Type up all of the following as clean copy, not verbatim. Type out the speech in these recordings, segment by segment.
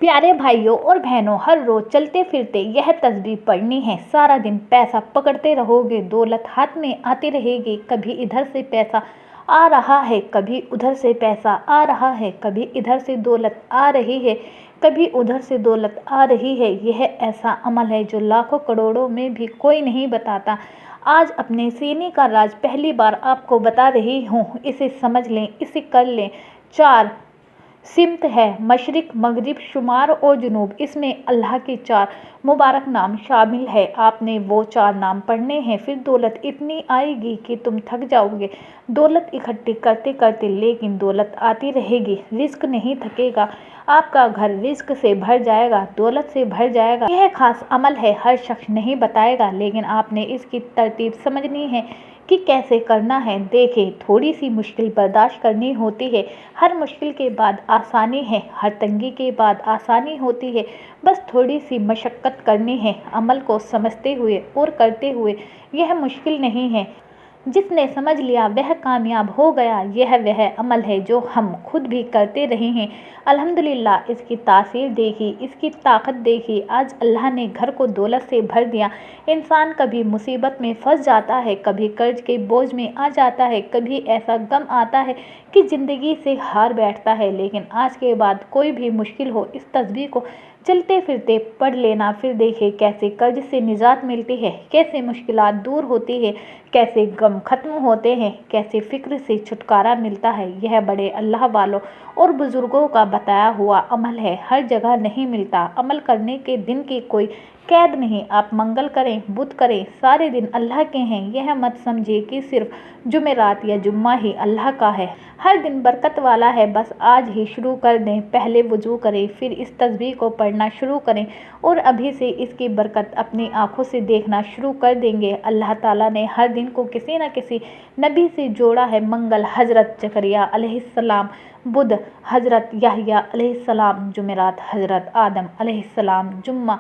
प्यारे भाइयों और बहनों, हर रोज चलते फिरते यह तस्बीह पढ़नी है। सारा दिन पैसा पकड़ते रहोगे, दौलत हाथ में आती रहेगी। कभी इधर से पैसा आ रहा है, कभी उधर से पैसा आ रहा है, कभी इधर से दौलत आ रही है, कभी उधर से दौलत आ रही है। यह ऐसा अमल है जो लाखों करोड़ों में भी कोई नहीं बताता। आज अपने सीने का राज पहली बार आपको बता रही हूँ। इसे समझ लें, इसे कर लें। 4 सिमत है, मशरिक, मगरिब, शुमार और जुनूब। इसमें अल्लाह के 4 मुबारक नाम शामिल है। आपने वो 4 नाम पढ़ने हैं, फिर दौलत इतनी आएगी कि तुम थक जाओगे। दौलत इकट्ठी करते करते, लेकिन दौलत आती रहेगी। रिस्क नहीं थकेगा, आपका घर रिस्क से भर जाएगा, दौलत से भर जाएगा। यह खास अमल है, हर शख्स नहीं बताएगा, लेकिन आपने इसकी तरतीब समझनी है कि कैसे करना है। देखें, थोड़ी सी मुश्किल बर्दाश्त करनी होती है। हर मुश्किल के बाद आसानी है, हर तंगी के बाद आसानी होती है। बस थोड़ी सी मशक्क़त करनी है, अमल को समझते हुए और करते हुए। यह मुश्किल नहीं है, जिसने समझ लिया वह कामयाब हो गया। यह वह अमल है जो हम खुद भी करते रहे हैं। अल्हम्दुलिल्लाह, इसकी तासीर देखी, इसकी ताकत देखी। आज अल्लाह ने घर को दौलत से भर दिया। इंसान कभी मुसीबत में फंस जाता है, कभी कर्ज के बोझ में आ जाता है, कभी ऐसा गम आता है कि ज़िंदगी से हार बैठता है। लेकिन आज के बाद कोई भी मुश्किल हो, इस तस्बीह को चलते फिरते पढ़ लेना। फिर देखें कैसे कर्ज से निजात मिलती है, कैसे मुश्किलात दूर होती है, कैसे गम खत्म होते हैं, कैसे फ़िक्र से छुटकारा मिलता है। यह बड़े अल्लाह वालों और बुज़ुर्गों का बताया हुआ अमल है, हर जगह नहीं मिलता। अमल करने के दिन की कोई कैद नहीं। आप मंगल करें, बुध करें, सारे दिन अल्लाह के हैं। यह मत समझिए कि सिर्फ जुमेरात या जुम्मा ही अल्लाह का है। हर दिन बरकत वाला है, बस आज ही शुरू कर दें। पहले वुज़ू करें, फिर इस तस्बीह को पढ़ना शुरू करें और अभी से इसकी बरकत अपनी आँखों से देखना शुरू कर देंगे। अल्लाह ताला ने हर दिन को किसी न किसी नबी से जोड़ा है। मंगल हज़रत ज़करिया अलैहिस्सलाम, बुध हज़रत याहया अलैहिस्सलाम, जुमेरात हज़रत आदम अलैहिस्सलाम, जुम्मा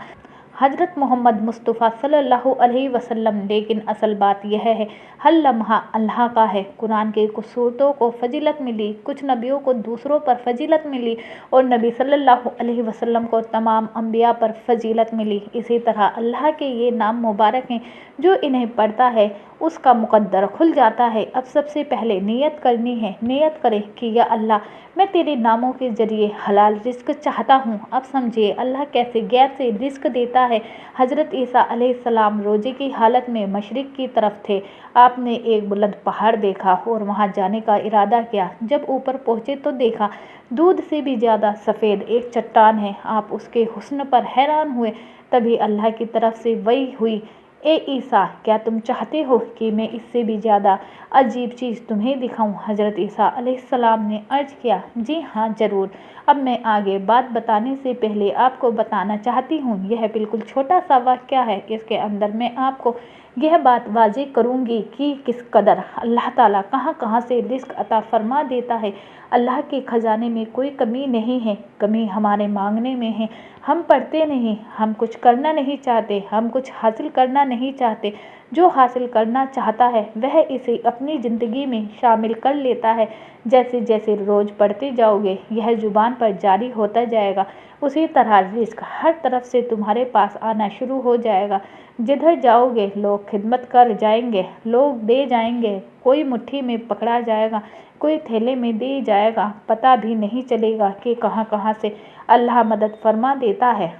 हज़रत मोहम्मद मुस्तफ़ा सल्लल्लाहु अलैहि वसल्लम। लेकिन असल बात यह है, हर लम्हा अल्लाह का है। कुरान के कुछ सूरतों को फजीलत मिली, कुछ नबियों को दूसरों पर फजीलत मिली और नबी सल्लल्लाहु अलैहि वसल्लम को तमाम अम्बिया पर फजीलत मिली। इसी तरह अल्लाह के ये नाम मुबारक हैं, जो इन्हें पढ़ता है उसका मुकद्दर खुल जाता है। अब सबसे पहले नियत करनी है। नियत करें कि या अल्लाह, मैं तेरे नामों के ज़रिए हलाल रिस्क चाहता हूँ। अब समझिए अल्लाह कैसे गैर से रिस्क देता है। हज़रत ईसा अलैहिस्सलाम रोजे की हालत में मशरिक़ की तरफ थे। आपने एक बुलंद पहाड़ देखा और वहाँ जाने का इरादा किया। जब ऊपर पहुँचे तो देखा दूध से भी ज़्यादा सफ़ेद एक चट्टान है। आप उसके हुस्न पर हैरान हुए। तभी अल्लाह की तरफ से वही हुई, ए ईसा, क्या तुम चाहते हो कि मैं इससे भी ज़्यादा अजीब चीज़ तुम्हें दिखाऊं? हज़रत ईसा अलैहिस्सलाम ने अर्ज़ किया, जी हाँ ज़रूर। अब मैं आगे बात बताने से पहले आपको बताना चाहती हूँ। यह बिल्कुल छोटा सा वाक़या है। इसके अंदर मैं आपको यह बात वाज़ेह करूँगी कि किस कदर अल्लाह ताला कहाँ कहाँ से रिस्क अता फरमा देता है। अल्लाह के ख़जाने में कोई कमी नहीं है, कमी हमारे मांगने में है। हम पढ़ते नहीं, हम कुछ करना नहीं चाहते, हम कुछ हासिल करना नहीं चाहते। जो हासिल करना चाहता है वह इसे अपनी ज़िंदगी में शामिल कर लेता है। जैसे जैसे रोज़ पढ़ते जाओगे, यह ज़ुबान पर जारी होता जाएगा। उसी तरह रिस्क हर तरफ से तुम्हारे पास आना शुरू हो जाएगा। जिधर जाओगे लोग खिदमत कर जाएंगे, लोग दे जाएंगे। कोई मुट्ठी में पकड़ा जाएगा, कोई थैले में दे जाएगा। पता भी नहीं चलेगा कि कहाँ कहाँ से अल्लाह मदद फरमा देता है।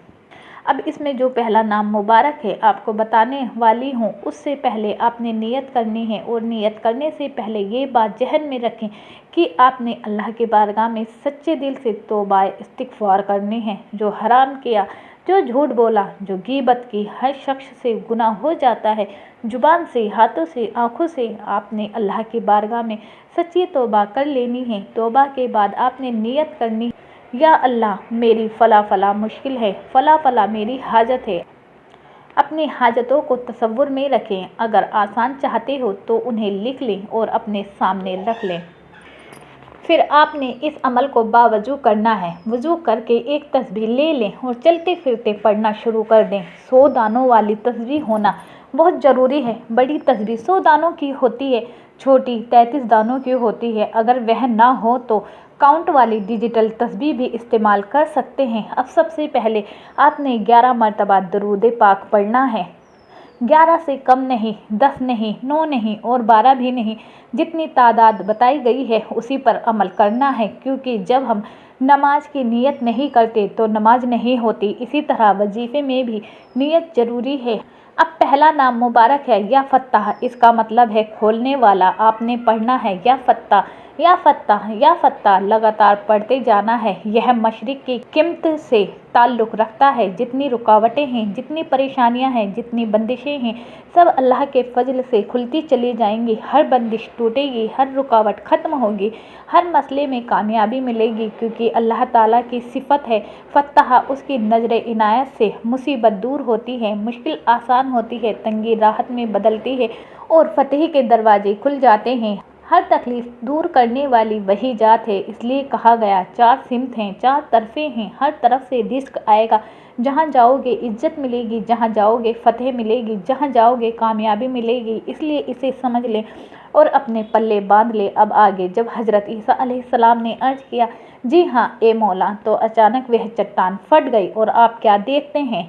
अब इसमें जो पहला नाम मुबारक है आपको बताने वाली हूँ, उससे पहले आपने नियत करनी है। और नियत करने से पहले ये बात ज़हन में रखें कि आपने अल्लाह के बारगाह में सच्चे दिल से तौबा इस्तिग़फ़ार करनी है। जो हराम किया, जो झूठ बोला, जो गीबत की, हर शख्स से गुनाह हो जाता है, ज़ुबान से, हाथों से, आँखों से। आपने अल्लाह की बारगाह में सच्ची तौबा कर लेनी है। तौबा के बाद आपने नियत करनी, या अल्लाह, मेरी फ़ला फ़ला मुश्किल है, फ़ला फ़ला मेरी हाजत है। अपनी हाजतों को तसव्वुर में रखें। अगर आसान चाहते हो तो उन्हें लिख लें और अपने सामने रख लें। फिर आपने इस अमल को बावजू करना है। वज़ू करके एक तस्बीह ले लें और चलते फिरते पढ़ना शुरू कर दें। 100 दानों वाली तस्बीह होना बहुत ज़रूरी है। बड़ी तस्बीह 100 दानों की होती है, छोटी 33 दानों की होती है। अगर वह ना हो तो काउंट वाली डिजिटल तस्बीह भी इस्तेमाल कर सकते हैं। अब सबसे पहले आपने 11 मरतबा दरूद पाक पढ़ना है। 11 से कम नहीं, 10 नहीं, 9 नहीं और 12 भी नहीं, जितनी तादाद बताई गई है उसी पर अमल करना है, क्योंकि जब हम नमाज की नीयत नहीं करते तो नमाज नहीं होती। इसी तरह वजीफे में भी नीयत ज़रूरी है। अब पहला नाम मुबारक है या फत्ताह, इसका मतलब है खोलने वाला। आपने पढ़ना है या फत्ताह या फत्ताह या फत्ताह, लगातार पढ़ते जाना है। यह मशरिक की कीमत से ताल्लुक़ रखता है। जितनी रुकावटें हैं, जितनी परेशानियां हैं, जितनी बंदिशें हैं, सब अल्लाह के फजल से खुलती चली जाएंगी। हर बंदिश टूटेगी, हर रुकावट ख़त्म होगी, हर मसले में कामयाबी मिलेगी, क्योंकि अल्लाह ताला की सिफत है फत्ताह। उसकी नज़र इनायत से मुसीबत दूर होती है, मुश्किल आसान होती है, तंगी राहत में बदलती है और फतह के दरवाजे खुल जाते हैं। हर तकलीफ दूर करने वाली वही जात है। इसलिए कहा गया 4 सिमत हैं, 4 तरफे हैं, हर तरफ से रिस्क आएगा। जहाँ जाओगे इज्जत मिलेगी, जहाँ जाओगे फतह मिलेगी, जहाँ जाओगे कामयाबी मिलेगी। इसलिए इसे समझ लें और अपने पल्ले बांध ले। अब आगे जब हज़रत ईसा अलैहिस्सलाम ने अर्ज़ किया, जी हाँ ए मौला, तो अचानक वह चट्टान फट गई और आप क्या देखते हैं,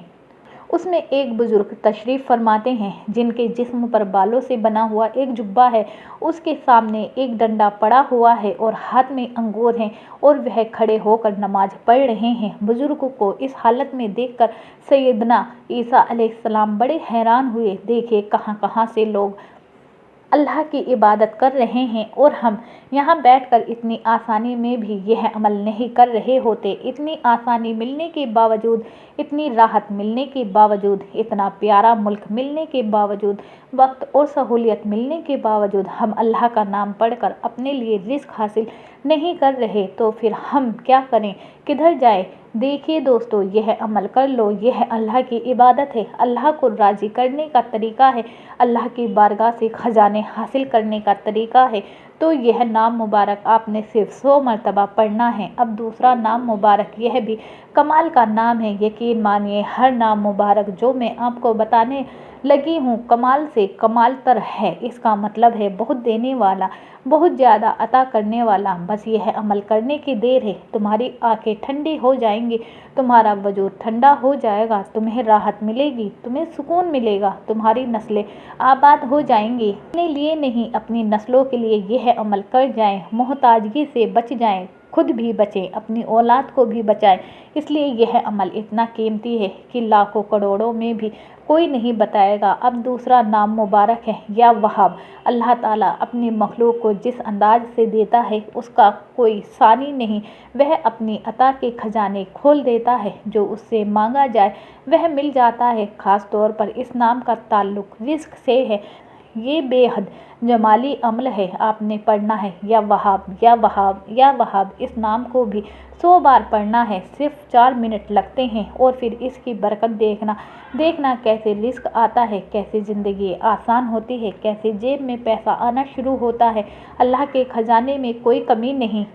उसमें एक बुजुर्ग तशरीफ़ फरमाते हैं, जिनके जिस्म पर बालों से बना हुआ एक जुब्बा है। उसके सामने एक डंडा पड़ा हुआ है और हाथ में अंगूर हैं और वह खड़े होकर नमाज पढ़ रहे हैं। बुजुर्ग को इस हालत में देखकर सैयदना ईसा अलैहिस्सलाम बड़े हैरान हुए। देखे कहाँ कहाँ से लोग अल्लाह की इबादत कर रहे हैं और हम यहाँ बैठकर इतनी आसानी में भी यह अमल नहीं कर रहे होते। इतनी आसानी मिलने के बावजूद, इतनी राहत मिलने के बावजूद, इतना प्यारा मुल्क मिलने के बावजूद, वक्त और सहूलियत मिलने के बावजूद हम अल्लाह का नाम पढ़कर अपने लिए रिज़्क हासिल नहीं कर रहे, तो फिर हम क्या करें, किधर जाए। देखिए दोस्तों, यह अमल कर लो, यह अल्लाह की इबादत है, अल्लाह को राज़ी करने का तरीका है, अल्लाह की बारगाह से ख़जाने हासिल करने का तरीका है। तो यह नाम मुबारक आपने सिर्फ 100 मरतबा पढ़ना है। अब दूसरा नाम मुबारक, यह भी कमाल का नाम है। यकीन मानिए हर नाम मुबारक जो मैं आपको बताने लगी हूँ कमाल से कमाल तर है। इसका मतलब है बहुत देने वाला, बहुत ज़्यादा अता करने वाला। बस यह अमल करने की देर है। तुम्हारी आंखें ठंडी हो जाएंगी, तुम्हारा वजूद ठंडा हो जाएगा, तुम्हें राहत मिलेगी, तुम्हें सुकून मिलेगा, तुम्हारी नस्लें आबाद हो जाएंगी। अपने लिए नहीं, अपनी नस्लों के लिए यह अमल कर जाएं, मोहताजगी से बच जाएं, खुद भी बचें, अपनी औलाद को भी बचाएं। इसलिए यह अमल इतना कीमती है कि लाखों करोड़ों में भी कोई नहीं बताएगा। अब दूसरा नाम मुबारक है या वहाब। अल्लाह ताला अपनी मखलूक को जिस अंदाज से देता है उसका कोई सानी नहीं। वह अपनी अता के खजाने खोल देता है, जो उससे मांगा जाए वह मिल जाता है। ख़ास तौर पर इस नाम का ताल्लुक़ रिज़्क से है। ये बेहद जमाली अमल है। आपने पढ़ना है या वहाब या वहाब या वहाब। इस नाम को भी 100 बार पढ़ना है। सिर्फ 4 मिनट लगते हैं और फिर इसकी बरकत देखना कैसे रिस्क आता है, कैसे ज़िंदगी आसान होती है, कैसे जेब में पैसा आना शुरू होता है। अल्लाह के ख़जाने में कोई कमी नहीं।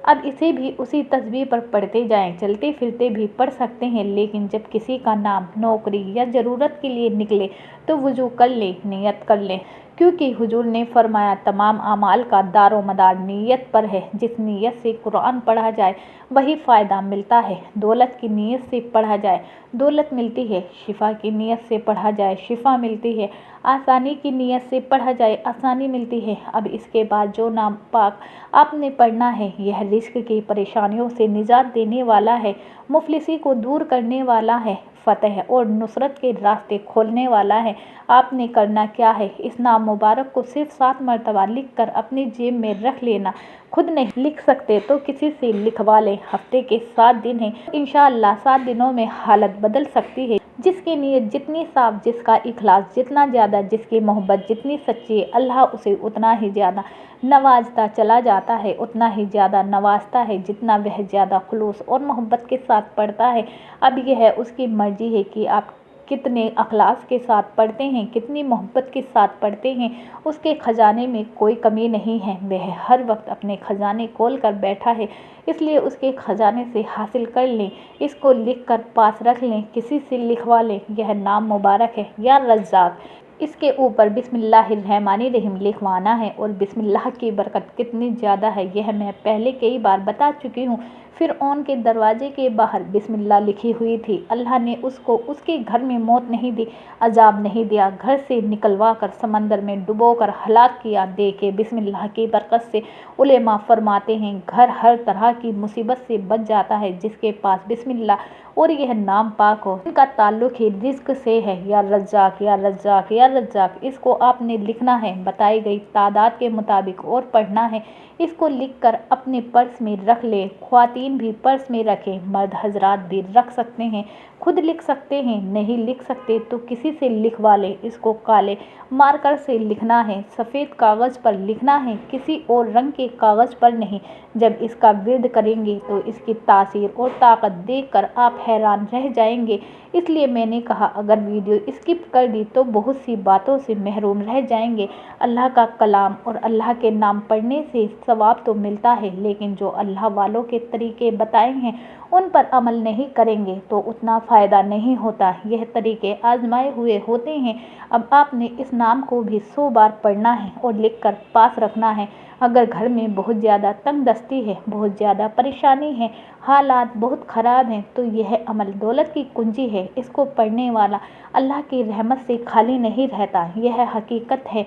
अब इसे भी उसी तस्बीह पर पढ़ते जाएं, चलते फिरते भी पढ़ सकते हैं। लेकिन जब किसी का नाम नौकरी या ज़रूरत के लिए निकले तो वुज़ू कर ले, नियत कर ले, क्योंकि हुजूर ने फरमाया तमाम अमाल का दारो मदार नीयत पर है। जिस नीयत से कुरान पढ़ा जाए वही फ़ायदा मिलता है। दौलत की नीयत से पढ़ा जाए दौलत मिलती है, शिफा की नीयत से पढ़ा जाए शिफा मिलती है, आसानी की नीयत से पढ़ा जाए आसानी मिलती है। अब इसके बाद जो नाम पाक आपने पढ़ना है, यह रिस्क की परेशानियों से निजात देने वाला है, मुफलिसी को दूर करने वाला है, फ़तह और नुसरत के रास्ते खोलने वाला है। आपने करना क्या है, इस नाम मुबारक को सिर्फ 7 मरतबा लिख कर अपनी जेब में रख लेना। खुद नहीं लिख सकते तो किसी से लिखवा लें। हफ्ते के 7 दिन हैं, इंशाअल्लाह 7 दिनों में हालत बदल सकती है। जिसकी नीयत जितनी साफ, जिसका इखलास जितना ज़्यादा, जिसकी मोहब्बत जितनी सच्ची, अल्लाह उसे उतना ही ज़्यादा नवाजता चला जाता है, उतना ही ज़्यादा नवाजता है जितना वह ज़्यादा खुलूस और मोहब्बत के साथ पढ़ता है। अब यह उसकी मर्जी है कि आप कितने अखलास के साथ पढ़ते हैं, कितनी मोहब्बत के साथ पढ़ते हैं। उसके ख़जाने में कोई कमी नहीं है। वह हर वक्त अपने ख़जाने खोल कर बैठा है, इसलिए उसके ख़जाने से हासिल कर लें। इसको लिख कर पास रख लें, किसी से लिखवा लें। यह नाम मुबारक है या रज़्ज़ाक़। اس کے اوپر بسم اللہ الرحمن الرحیم لکھوانا ہے، اور بسم اللہ کی برکت کتنی زیادہ ہے یہ میں پہلے کئی بار بتا چکی ہوں۔ فرعون کے دروازے کے باہر بسم اللہ لکھی ہوئی تھی۔ اللہ نے اس کو اس کے گھر میں موت نہیں دی، عذاب نہیں دیا، گھر سے نکلوا کر سمندر میں ڈبو کر ہلاک کیا۔ دیکھے بسم اللہ کی برکت سے علماء فرماتے ہیں گھر ہر طرح کی مصیبت سے بچ جاتا ہے جس کے پاس بسم اللہ اور یہ نام پاک ہو۔ ان کا تعلق ہی رزق سے ہے۔ یا رزاق یا رزاق یا رزاق، اس کو آپ نے لکھنا ہے بتائی گئی تعداد کے مطابق اور پڑھنا ہے۔ اس کو لکھ کر اپنے پرس میں رکھ لے، خواتین بھی پرس میں رکھیں، مرد حضرات بھی رکھ سکتے ہیں، خود لکھ سکتے ہیں، نہیں لکھ سکتے تو کسی سے لکھوا لیں۔ اس کو کالے مارکر سے لکھنا ہے، سفید کاغذ پر لکھنا ہے، کسی اور رنگ کے کاغذ پر نہیں۔ جب اس کا ورد کریں گے تو اس کی تاثیر اور طاقت دیکھ کر آپ حیران رہ جائیں گے۔ اس لیے میں نے کہا اگر ویڈیو اسکپ کر دی تو بہت سی باتوں سے محروم رہ جائیں گے۔ اللہ کا کلام اور اللہ کے نام پڑھنے سے ثواب تو ملتا ہے، لیکن جو اللہ والوں کے طریقے بتائے ہیں ان پر عمل نہیں کریں گے تو اتنا فائدہ نہیں ہوتا۔ یہ طریقے آزمائے ہوئے ہوتے ہیں۔ اب آپ نے اس نام کو بھی 100 بار پڑھنا ہے اور لکھ کر پاس رکھنا ہے۔ اگر گھر میں بہت زیادہ تنگ دستی ہے، بہت زیادہ پریشانی ہے، حالات بہت خراب ہیں تو یہ عمل دولت کی کنجی ہے۔ اس کو پڑھنے والا اللہ کی رحمت سے خالی نہیں رہتا۔ یہ حقیقت ہے۔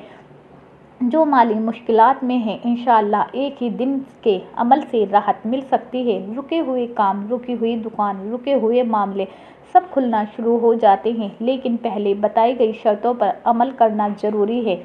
جو مالی مشکلات میں ہیں انشاءاللہ ایک ہی دن کے عمل سے راحت مل سکتی ہے۔ رکے ہوئے کام، رکی ہوئی دکان، رکے ہوئے معاملے سب کھلنا شروع ہو جاتے ہیں، لیکن پہلے بتائی گئی شرطوں پر عمل کرنا ضروری ہے۔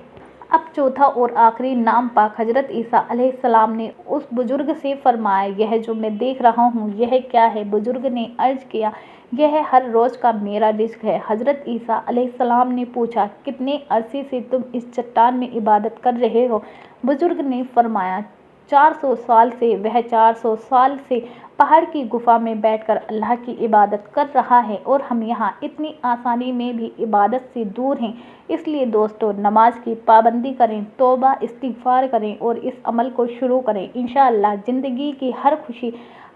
اب چوتھا اور آخری نام پاک حضرت عیسیٰ علیہ السلام نے اس بزرگ سے فرمایا یہ جو میں دیکھ رہا ہوں یہ کیا ہے؟ بزرگ نے عرض کیا یہ ہر روز کا میرا رزق ہے۔ حضرت عیسیٰ علیہ السلام نے پوچھا کتنے عرصے سے تم اس چٹان میں عبادت کر رہے ہو؟ بزرگ نے فرمایا 400 سال سے۔ وہ 400 سال سے پہاڑ کی گفا میں بیٹھ کر اللہ کی عبادت کر رہا ہے، اور ہم یہاں اتنی آسانی میں بھی عبادت سے دور ہیں۔ اس لیے دوستو نماز کی پابندی کریں، توبہ استغفار کریں اور اس عمل کو شروع کریں۔ انشاءاللہ زندگی کی ہر خوشی،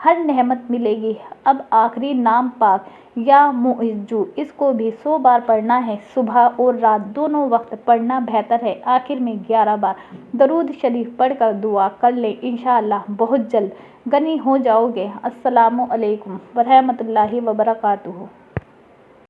ہر نعمت ملے گی۔ اب آخری نام پاک یا معزو، اس کو بھی 100 بار پڑھنا ہے۔ صبح اور رات دونوں وقت پڑھنا بہتر ہے۔ آخر میں 11 بار درود شریف پڑھ کر دعا کر لیں، انشاءاللہ بہت جلد غنی ہو جاؤ گے۔ السلام علیکم ورحمۃ اللہ وبرکاتہ۔